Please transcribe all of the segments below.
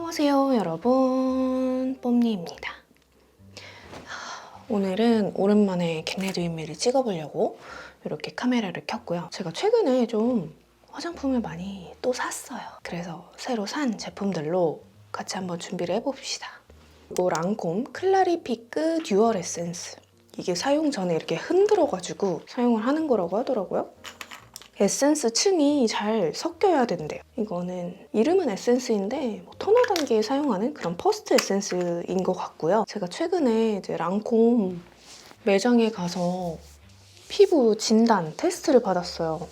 안녕하세요 여러분, 뽐니입니다. 오늘은 오랜만에 겟레디 윗미를 찍어보려고 이렇게 카메라를 켰고요. 제가 최근에 좀 화장품을 많이 또 샀어요. 그래서 새로 산 제품들로 같이 한번 준비를 해봅시다. 이거 랑콤 클라리피크 듀얼 에센스. 이게 사용 전에 이렇게 흔들어가지고 사용을 하는 거라고 하더라고요. 에센스 층이 잘 섞여야 된대요. 이거는 이름은 에센스인데 토너 단계에 사용하는 그런 퍼스트 에센스인 것 같고요. 제가 최근에 이제 랑콤 매장에 가서 피부 진단 테스트를 받았어요.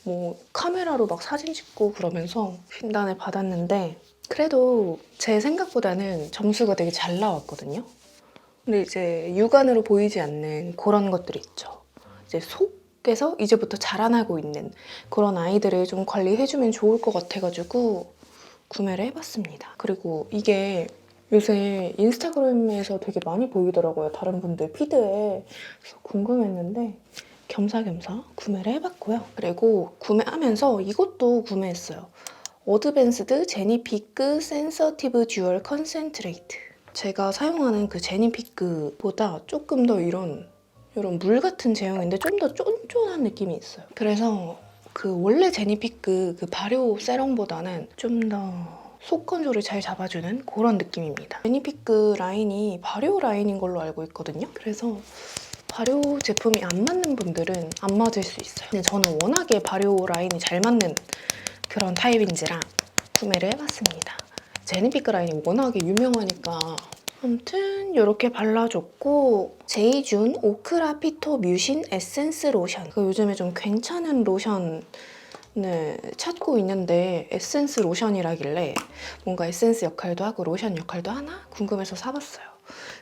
뭐 카메라로 막 사진 찍고 그러면서 진단을 받았는데 그래도 제 생각보다는 점수가 되게 잘 나왔거든요. 근데 이제 육안으로 보이지 않는 그런 것들이 있죠. 이제 속에서 이제부터 자라나고 있는 그런 아이들을 좀 관리해주면 좋을 것 같아가지고 구매를 해봤습니다. 그리고 이게 요새 인스타그램에서 되게 많이 보이더라고요. 다른 분들 피드에. 그래서 궁금했는데 겸사겸사 구매를 해봤고요. 그리고 구매하면서 이것도 구매했어요. 어드밴스드 제니피크 센서티브 듀얼 컨센트레이트. 제가 사용하는 그 제니피크보다 조금 더 이런 물 같은 제형인데 좀 더 쫀쫀한 느낌이 있어요. 그래서 그 원래 제니피크 그 발효 세럼보다는 좀 더 속 건조를 잘 잡아주는 그런 느낌입니다. 제니피크 라인이 발효 라인인 걸로 알고 있거든요. 그래서 발효 제품이 안 맞는 분들은 안 맞을 수 있어요. 근데 저는 워낙에 발효 라인이 잘 맞는 그런 타입인지라 구매를 해봤습니다. 제니피크 라인이 워낙에 유명하니까 아무튼 이렇게 발라줬고 제이준 오크라 피토 뮤신 에센스 로션. 요즘에 좀 괜찮은 로션을 찾고 있는데 에센스 로션이라길래 뭔가 에센스 역할도 하고 로션 역할도 하나 궁금해서 사봤어요.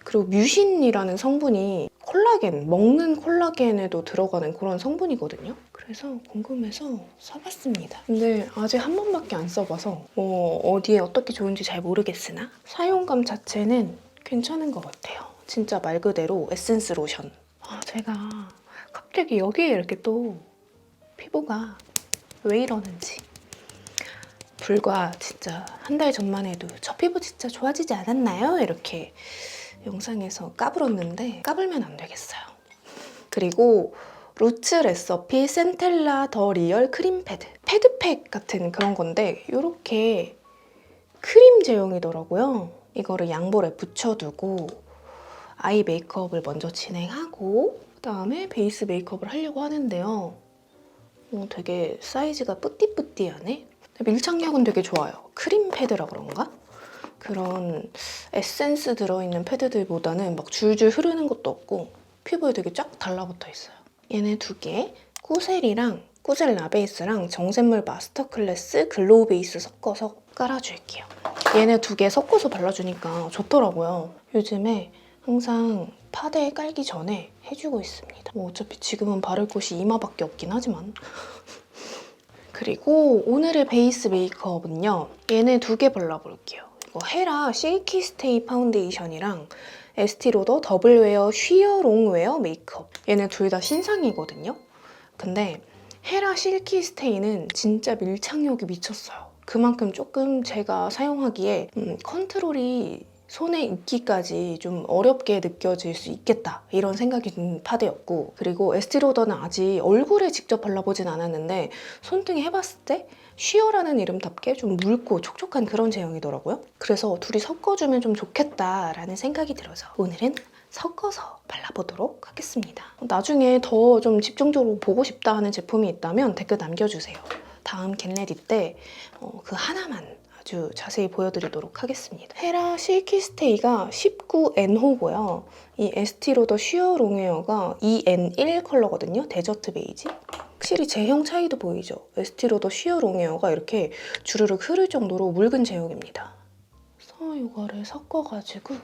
그리고 뮤신이라는 성분이 콜라겐, 먹는 콜라겐에도 들어가는 그런 성분이거든요. 그래서 궁금해서 사봤습니다. 근데 아직 한 번밖에 안 써봐서 어디에 어떻게 좋은지 잘 모르겠으나 사용감 자체는 괜찮은 것 같아요. 진짜 말 그대로 에센스 로션. 제가 갑자기 여기에 이렇게 또 피부가 왜 이러는지. 불과 진짜 한 달 전만 해도 저 피부 진짜 좋아지지 않았나요? 이렇게 영상에서 까불었는데 까불면 안 되겠어요. 그리고 루츠 레서피 센텔라 더 리얼 크림 패드. 패드팩 같은 그런 건데 이렇게 크림 제형이더라고요. 이거를 양볼에 붙여두고 아이 메이크업을 먼저 진행하고 그다음에 베이스 메이크업을 하려고 하는데요. 되게 사이즈가 뿌띠뿌띠하네? 밀착력은 되게 좋아요. 크림 패드라 그런가? 그런 에센스 들어있는 패드들보다는 막 줄줄 흐르는 것도 없고 피부에 되게 쫙 달라붙어 있어요. 얘네 두 개, 꾸셀이랑 꾸셀 라베이스랑 정샘물 마스터 클래스 글로우 베이스 섞어서 깔아줄게요. 얘네 두 개 섞어서 발라주니까 좋더라고요. 요즘에 항상 파데 깔기 전에 해주고 있습니다. 어차피 지금은 바를 곳이 이마밖에 없긴 하지만 그리고 오늘의 베이스 메이크업은요. 얘네 두 개 발라볼게요. 이거 헤라 실키 스테이 파운데이션이랑 에스티로더 더블웨어 쉬어 롱웨어 메이크업. 얘네 둘 다 신상이거든요. 근데 헤라 실키 스테이는 진짜 밀착력이 미쳤어요. 그만큼 조금 제가 사용하기에 컨트롤이 손에 익기까지 좀 어렵게 느껴질 수 있겠다 이런 생각이 든 파데였고, 그리고 에스티로더는 아직 얼굴에 직접 발라보진 않았는데 손등에 해봤을 때 쉬어라는 이름답게 좀 묽고 촉촉한 그런 제형이더라고요. 그래서 둘이 섞어주면 좀 좋겠다라는 생각이 들어서 오늘은 섞어서 발라보도록 하겠습니다. 나중에 더 좀 집중적으로 보고 싶다 하는 제품이 있다면 댓글 남겨주세요. 다음 겟레디 때 그 하나만 아주 자세히 보여드리도록 하겠습니다. 헤라 실키 스테이가 19N호고요. 이 에스티로더 쉬어 롱웨어가 EN1 컬러거든요. 데저트 베이지. 확실히 제형 차이도 보이죠? 에스티로더 쉬어 롱웨어가 이렇게 주르륵 흐를 정도로 묽은 제형입니다. 그래서 이거를 섞어가지고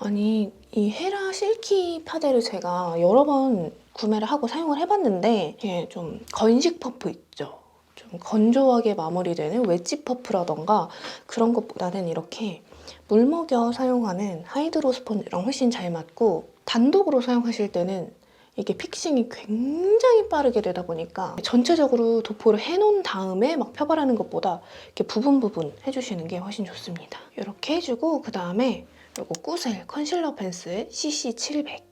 아니 이 헤라 실키 파데를 제가 여러 번 구매를 하고 사용을 해봤는데 이게 좀 건식 퍼프 있죠? 좀 건조하게 마무리되는 웨지 퍼프라던가 그런 것보다는 이렇게 물 먹여 사용하는 하이드로 스펀지랑 훨씬 잘 맞고 단독으로 사용하실 때는 이게 픽싱이 굉장히 빠르게 되다 보니까 전체적으로 도포를 해놓은 다음에 막 펴바르는 것보다 이렇게 부분 해주시는 게 훨씬 좋습니다. 이렇게 해주고 그 다음에 이거 꾸셀 컨실러 펜슬 CC700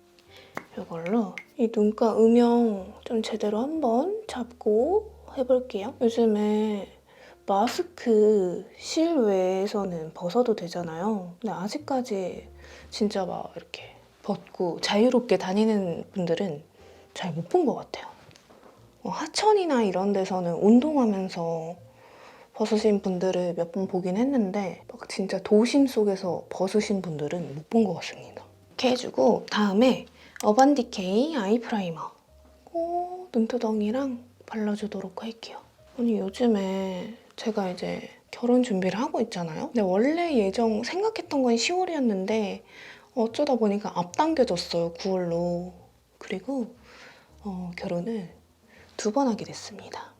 이걸로 이 눈가 음영 좀 제대로 한번 잡고 해볼게요. 요즘에 마스크 실외에서는 벗어도 되잖아요. 근데 아직까지 진짜 막 이렇게 벗고 자유롭게 다니는 분들은 잘 못 본 것 같아요. 하천이나 이런 데서는 운동하면서 벗으신 분들을 몇 번 보긴 했는데 막 진짜 도심 속에서 벗으신 분들은 못 본 것 같습니다. 이렇게 해주고 다음에 어반디케이 아이 프라이머 눈두덩이랑 발라주도록 할게요. 아니 요즘에 제가 이제 결혼 준비를 하고 있잖아요. 근데 원래 예정 생각했던 건 10월이었는데 어쩌다 보니까 앞당겨졌어요, 9월로. 그리고 결혼을 2번 하게 됐습니다.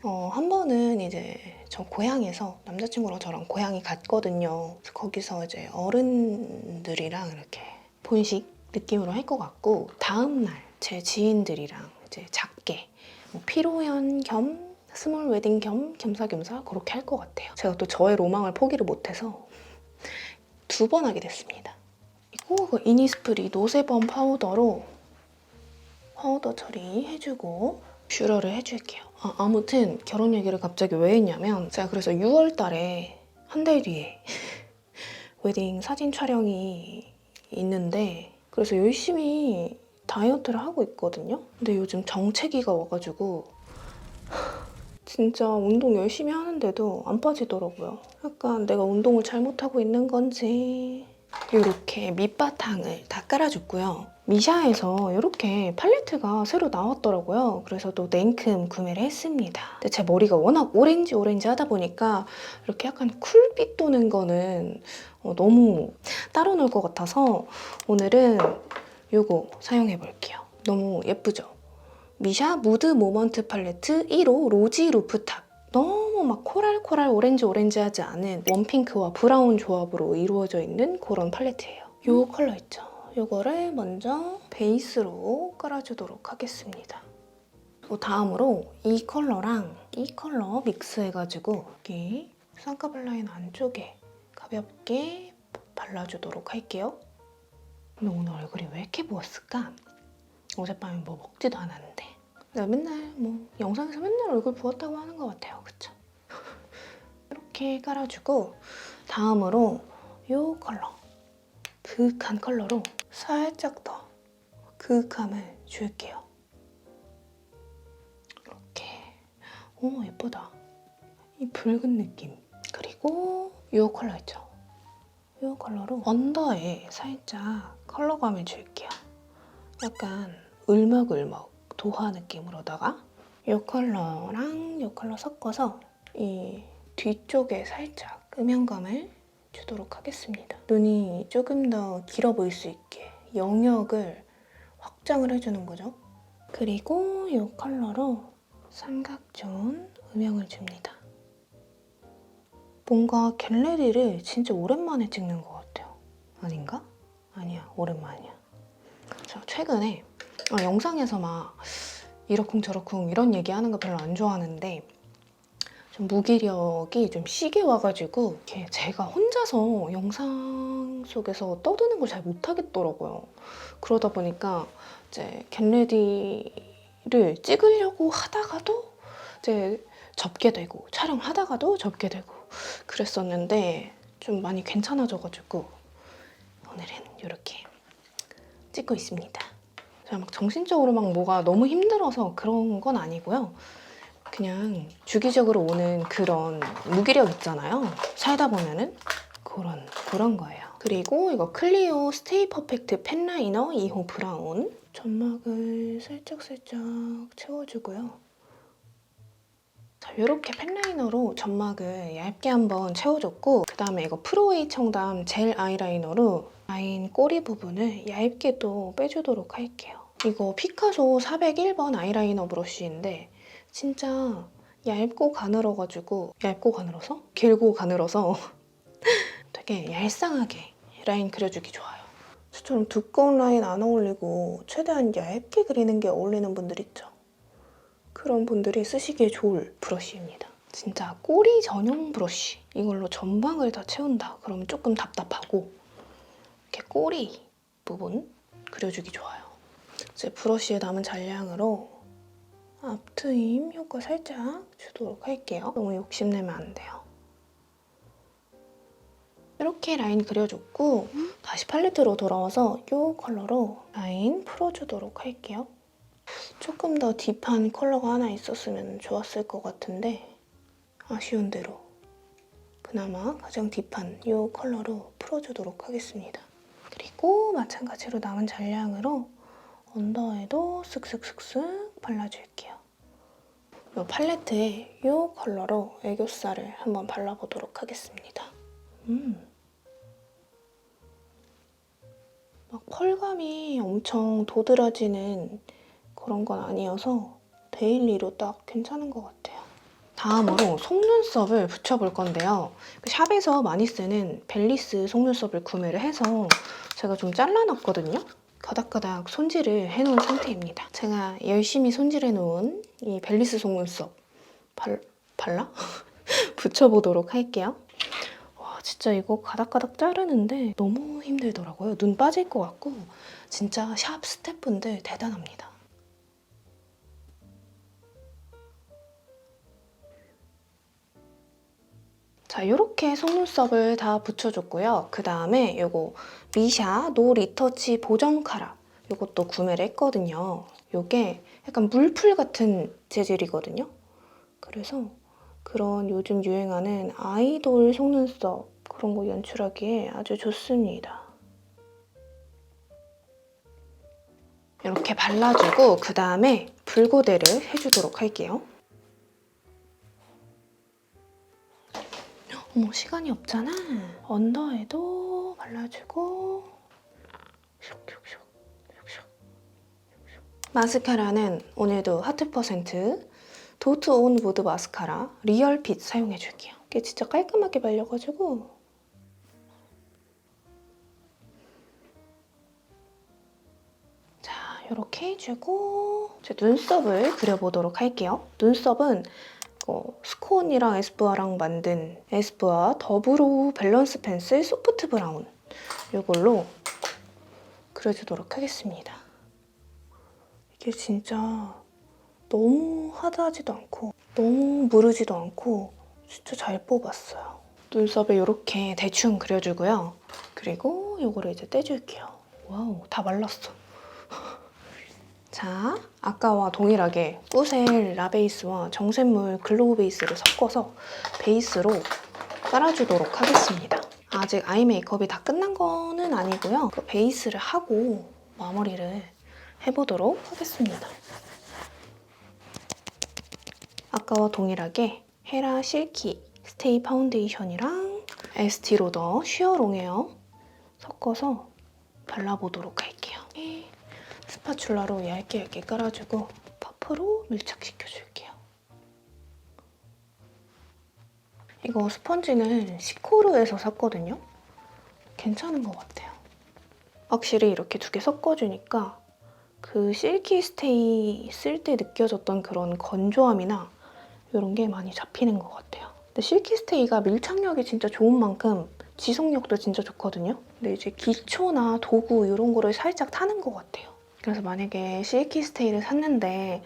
한 번은 이제 저 고향에서 남자친구랑 저랑 고향이 갔거든요. 그래서 거기서 이제 어른들이랑 이렇게 본식 느낌으로 할 것 같고 다음날 제 지인들이랑 이제 작게 피로연 겸 스몰 웨딩 겸 겸사겸사 그렇게 할 것 같아요. 제가 또 저의 로망을 포기를 못해서 2번 하게 됐습니다. 그리고 그 이니스프리 노세범 파우더로 파우더 처리해주고 뷰러를 해줄게요. 아무튼 결혼 얘기를 갑자기 왜 했냐면 제가 그래서 6월 달에 한 달 뒤에 웨딩 사진 촬영이 있는데 그래서 열심히 다이어트를 하고 있거든요. 근데 요즘 정체기가 와가지고 진짜 운동 열심히 하는데도 안 빠지더라고요. 약간 내가 운동을 잘못하고 있는 건지. 이렇게 밑바탕을 다 깔아줬고요. 미샤에서 이렇게 팔레트가 새로 나왔더라고요. 그래서 또 냉큼 구매를 했습니다. 근데 제 머리가 워낙 오렌지 하다 보니까 이렇게 약간 쿨빛 도는 거는 너무 따로 놀 것 같아서 오늘은 이거 사용해볼게요. 너무 예쁘죠? 미샤 무드 모먼트 팔레트 1호 로지 루프탑. 너무 막 코랄 오렌지하지 않은 웜핑크와 브라운 조합으로 이루어져 있는 그런 팔레트예요. 이 컬러 있죠? 이거를 먼저 베이스로 깔아주도록 하겠습니다. 그리고 다음으로 이 컬러랑 이 컬러 믹스해가지고 여기 쌍꺼풀 라인 안쪽에 가볍게 발라주도록 할게요. 근데 오늘 얼굴이 왜 이렇게 부었을까? 어젯밤에 뭐 먹지도 않았는데 내가 맨날 영상에서 맨날 얼굴 부었다고 하는 것 같아요. 그쵸? 이렇게 깔아주고 다음으로 이 컬러 그윽한 컬러로 살짝 더 그윽함을 줄게요. 이렇게 오 예쁘다. 이 붉은 느낌. 그리고 이 컬러 있죠? 이 컬러로 언더에 살짝 컬러감을 줄게요. 약간 울먹울먹 도화 느낌으로다가 이 컬러랑 이 컬러 섞어서 이 뒤쪽에 살짝 음영감을 주도록 하겠습니다. 눈이 조금 더 길어 보일 수 있게 영역을 확장을 해주는 거죠. 그리고 이 컬러로 삼각존 음영을 줍니다. 뭔가 겟레디를 진짜 오랜만에 찍는 것 같아요. 아닌가? 아니야, 오랜만이야. 저 최근에 영상에서 막 이러쿵저러쿵 이런 얘기하는 거 별로 안 좋아하는데 좀 무기력이 좀 시게 와가지고 이렇게 제가 혼자서 영상 속에서 떠드는 걸 잘 못하겠더라고요. 그러다 보니까 이제 겟레디를 찍으려고 하다가도 이제 접게 되고 촬영하다가도 접게 되고 그랬었는데 좀 많이 괜찮아져가지고 오늘은 이렇게 찍고 있습니다. 제가 막 정신적으로 막 뭐가 너무 힘들어서 그런 건 아니고요. 그냥 주기적으로 오는 그런 무기력 있잖아요. 살다 보면은 그런 거예요. 그리고 이거 클리오 스테이 퍼펙트 펜라이너 2호 브라운 점막을 살짝 채워주고요. 자, 이렇게 펜라이너로 점막을 얇게 한번 채워줬고 그 다음에 이거 프로웨이 청담 젤 아이라이너로 라인 꼬리 부분을 얇게 또 빼주도록 할게요. 이거 피카소 401번 아이라이너 브러쉬인데 진짜 얇고 가늘어가지고 길고 가늘어서 되게 얄쌍하게 라인 그려주기 좋아요. 저처럼 두꺼운 라인 안 어울리고 최대한 얇게 그리는 게 어울리는 분들 있죠. 그런 분들이 쓰시기에 좋을 브러쉬입니다. 진짜 꼬리 전용 브러쉬. 이걸로 전방을 다 채운다. 그러면 조금 답답하고 이렇게 꼬리 부분 그려주기 좋아요. 이제 브러쉬에 남은 잔량으로 앞트임 효과 살짝 주도록 할게요. 너무 욕심내면 안 돼요. 이렇게 라인 그려줬고 다시 팔레트로 돌아와서 이 컬러로 라인 풀어주도록 할게요. 조금 더 딥한 컬러가 하나 있었으면 좋았을 것 같은데 아쉬운 대로 그나마 가장 딥한 이 컬러로 풀어주도록 하겠습니다. 그리고 마찬가지로 남은 잔량으로 언더에도 쓱쓱쓱쓱 발라줄게요. 이 팔레트에 이 컬러로 애교살을 한번 발라보도록 하겠습니다. 막 펄감이 엄청 도드라지는 그런 건 아니어서 데일리로 딱 괜찮은 것 같아요. 다음으로 속눈썹을 붙여볼 건데요. 샵에서 많이 쓰는 벨리스 속눈썹을 구매를 해서 제가 좀 잘라놨거든요. 가닥가닥 손질을 해놓은 상태입니다. 제가 열심히 손질해놓은 이 벨리스 속눈썹 발라? 붙여보도록 할게요. 와, 진짜 이거 가닥가닥 자르는데 너무 힘들더라고요. 눈 빠질 것 같고 진짜 샵 스태프분들 대단합니다. 자, 이렇게 속눈썹을 다 붙여줬고요. 그 다음에 이거 미샤 노 리터치 보정 카라 이것도 구매를 했거든요. 이게 약간 물풀 같은 재질이거든요. 그래서 그런 요즘 유행하는 아이돌 속눈썹 그런 거 연출하기에 아주 좋습니다. 이렇게 발라주고 그 다음에 붉고데를 해주도록 할게요. 어머, 시간이 없잖아. 언더에도 발라주고 슉슉슉 슉슉. 마스카라는 오늘도 하트 퍼센트 도트 온 무드 마스카라 리얼핏 사용해줄게요. 이게 진짜 깔끔하게 발려가지고 자, 이렇게 해주고 제 눈썹을 그려보도록 할게요. 눈썹은 스콘이랑 에스쁘아랑 만든 에스쁘아 더블로우 밸런스 펜슬 소프트 브라운 이걸로 그려주도록 하겠습니다. 이게 진짜 너무 하드하지도 않고 너무 무르지도 않고 진짜 잘 뽑았어요. 눈썹에 이렇게 대충 그려주고요. 그리고 이거를 이제 떼줄게요. 와우, 다 말랐어. 자, 아까와 동일하게 꾸셀 라베이스와 정샘물 글로우 베이스를 섞어서 베이스로 깔아주도록 하겠습니다. 아직 아이 메이크업이 다 끝난 거는 아니고요. 그 베이스를 하고 마무리를 해보도록 하겠습니다. 아까와 동일하게 헤라 실키 스테이 파운데이션이랑 에스티 로더 쉬어 롱웨어 섞어서 발라보도록 할게요. 스파츌라로 얇게 깔아주고 퍼프로 밀착시켜줄게요. 이거 스펀지는 시코르에서 샀거든요. 괜찮은 것 같아요. 확실히 이렇게 두 개 섞어주니까 그 실키 스테이 쓸 때 느껴졌던 그런 건조함이나 이런 게 많이 잡히는 것 같아요. 근데 실키 스테이가 밀착력이 진짜 좋은 만큼 지속력도 진짜 좋거든요. 근데 이제 기초나 도구 이런 거를 살짝 타는 것 같아요. 그래서 만약에 실키 스테이를 샀는데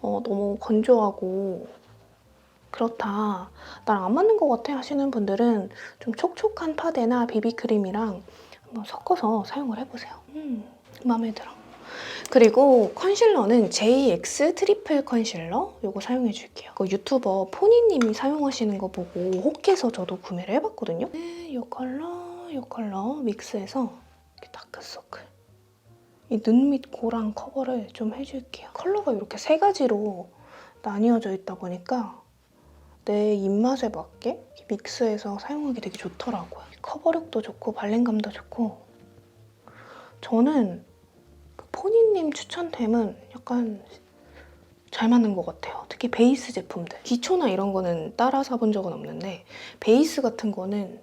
너무 건조하고 그렇다, 나랑 안 맞는 것 같아 하시는 분들은 좀 촉촉한 파데나 비비크림이랑 한번 섞어서 사용을 해보세요. 마음에 들어. 그리고 컨실러는 JX 트리플 컨실러 이거 사용해줄게요. 그 유튜버 포니님이 사용하시는 거 보고 혹해서 저도 구매를 해봤거든요. 이 컬러 믹스해서 이렇게 다크서클 이 눈 밑 고랑 커버를 좀 해줄게요. 컬러가 이렇게 세 가지로 나뉘어져 있다 보니까 내 입맛에 맞게 믹스해서 사용하기 되게 좋더라고요. 커버력도 좋고 발림감도 좋고 저는 포니님 추천템은 약간 잘 맞는 것 같아요. 특히 베이스 제품들. 기초나 이런 거는 따라 사본 적은 없는데 베이스 같은 거는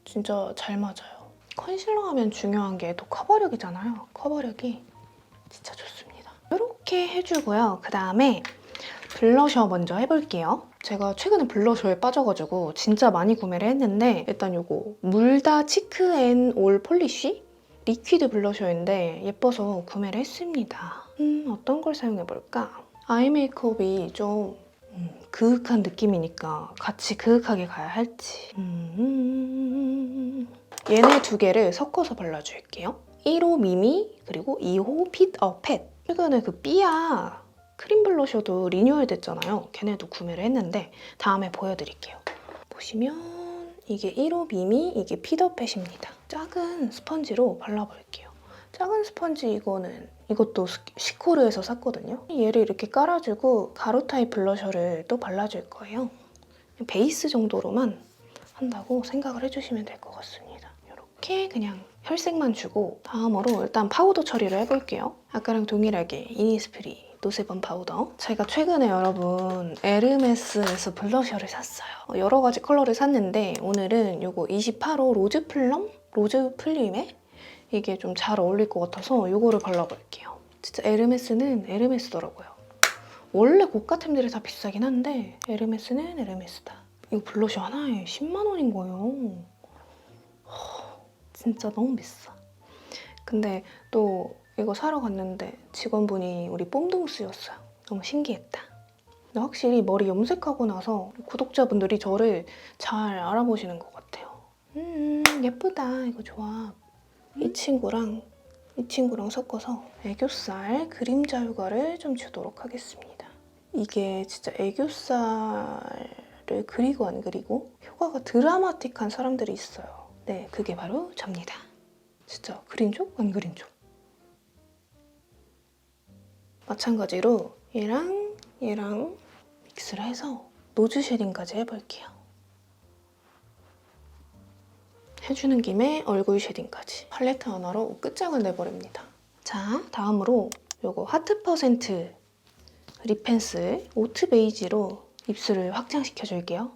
진짜 잘 맞아요. 컨실러 하면 중요한 게 또 커버력이잖아요. 커버력이 진짜 좋습니다. 이렇게 해주고요. 그 다음에 블러셔 먼저 해볼게요. 제가 최근에 블러셔에 빠져가지고 진짜 많이 구매를 했는데 일단 요거 물다 치크 앤 올 폴리쉬? 리퀴드 블러셔인데 예뻐서 구매를 했습니다. 어떤 걸 사용해볼까? 아이 메이크업이 좀 그윽한 느낌이니까 같이 그윽하게 가야 할지. 얘네 두 개를 섞어서 발라줄게요. 1호 미미 그리고 2호 핏 어 팻. 최근에 그 삐아 크림 블러셔도 리뉴얼 됐잖아요. 걔네도 구매를 했는데 다음에 보여드릴게요. 보시면 이게 1호 미미, 이게 핏 어 팻입니다. 작은 스펀지로 발라볼게요. 작은 스펀지 이것도 시코르에서 샀거든요. 얘를 이렇게 깔아주고 가루 타입 블러셔를 또 발라줄 거예요. 베이스 정도로만 한다고 생각을 해주시면 될 것 같습니다. 이렇게 그냥 혈색만 주고 다음으로 일단 파우더 처리를 해볼게요. 아까랑 동일하게 이니스프리 노세범 파우더. 제가 최근에 여러분 에르메스에서 블러셔를 샀어요. 여러 가지 컬러를 샀는데 오늘은 이거 28호 로즈 플림에 이게 좀 잘 어울릴 것 같아서 이거를 발라볼게요. 진짜 에르메스는 에르메스더라고요. 원래 고가템들이 다 비싸긴 한데 에르메스는 에르메스다. 이거 블러셔 하나에 10만 원인 거예요. 진짜 너무 비싸. 근데 또 이거 사러 갔는데 직원분이 우리 뽐동스였어요. 너무 신기했다. 근데 확실히 머리 염색하고 나서 구독자분들이 저를 잘 알아보시는 것 같아요. 예쁘다. 이거 좋아. 이 친구랑 섞어서 애교살 그림자 효과를 좀 주도록 하겠습니다. 이게 진짜 애교살을 그리고 안 그리고 효과가 드라마틱한 사람들이 있어요. 네, 그게 바로 접니다. 진짜 그린 쪽? 안 그린 쪽? 마찬가지로 얘랑 믹스를 해서 노즈 쉐딩까지 해볼게요. 해주는 김에 얼굴 쉐딩까지. 팔레트 하나로 끝장을 내버립니다. 자, 다음으로 요거 하트 퍼센트 립 펜슬 오트 베이지로 입술을 확장시켜줄게요.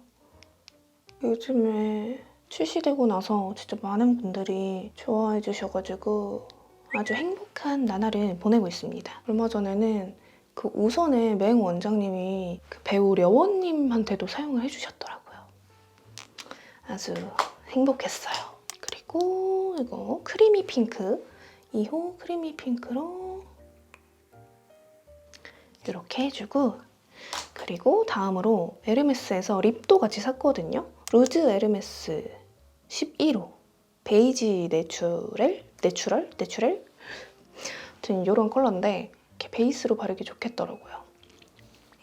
요즘에 출시되고 나서 진짜 많은 분들이 좋아해 주셔가지고 아주 행복한 나날을 보내고 있습니다. 얼마 전에는 그 우선의 맹 원장님이 그 배우 려원님한테도 사용을 해주셨더라고요. 아주 행복했어요. 그리고 이거 크리미 핑크 2호 크리미 핑크로 이렇게 해주고 그리고 다음으로 에르메스에서 립도 같이 샀거든요. 루즈 에르메스 11호 베이지 내추럴? 아무튼 이런 컬러인데 이렇게 베이스로 바르기 좋겠더라고요.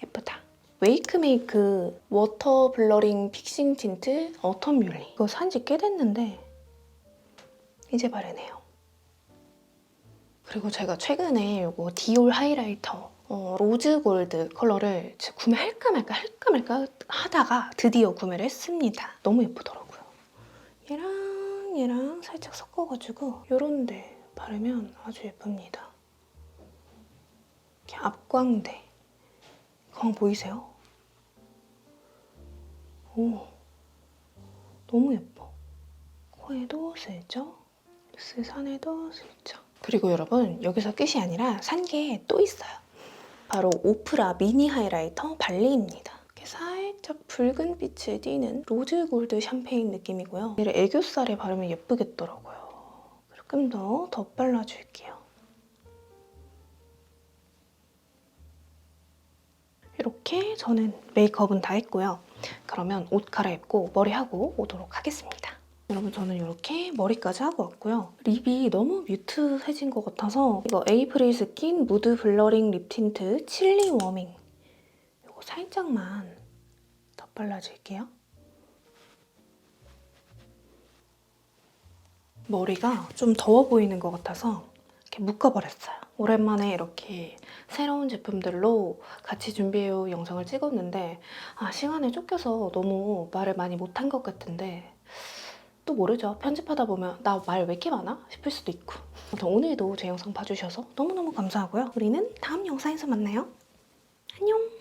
예쁘다. 웨이크메이크 워터 블러링 픽싱 틴트 어텀 뮬리. 이거 산지 꽤 됐는데 이제 바르네요. 그리고 제가 최근에 이거 디올 하이라이터 로즈 골드 컬러를 구매할까 말까 하다가 드디어 구매를 했습니다. 너무 예쁘더라고요. 얘랑 살짝 섞어가지고 이런 데 바르면 아주 예쁩니다. 이렇게 앞광대. 광 보이세요? 오, 너무 예뻐. 코에도 슬쩍, 스산에도 슬쩍. 그리고 여러분 여기서 끝이 아니라 산 게 또 있어요. 바로 오프라 미니 하이라이터 발리입니다. 이렇게 살짝 붉은 빛을 띠는 로즈 골드 샴페인 느낌이고요. 얘를 애교살에 바르면 예쁘겠더라고요. 조금 더 덧발라줄게요. 이렇게 저는 메이크업은 다 했고요. 그러면 옷 갈아입고 머리하고 오도록 하겠습니다. 여러분 저는 이렇게 머리까지 하고 왔고요. 립이 너무 뮤트해진 것 같아서 이거 에이프릴 스킨 무드 블러링 립 틴트 칠리 워밍 이거 살짝만 덧발라줄게요. 머리가 좀 더워 보이는 것 같아서 이렇게 묶어버렸어요. 오랜만에 이렇게 새로운 제품들로 같이 준비해온 영상을 찍었는데 시간에 쫓겨서 너무 말을 많이 못한 것 같은데 또 모르죠. 편집하다 보면 나 말 왜 이렇게 많아? 싶을 수도 있고. 오늘도 제 영상 봐주셔서 너무너무 감사하고요. 우리는 다음 영상에서 만나요. 안녕!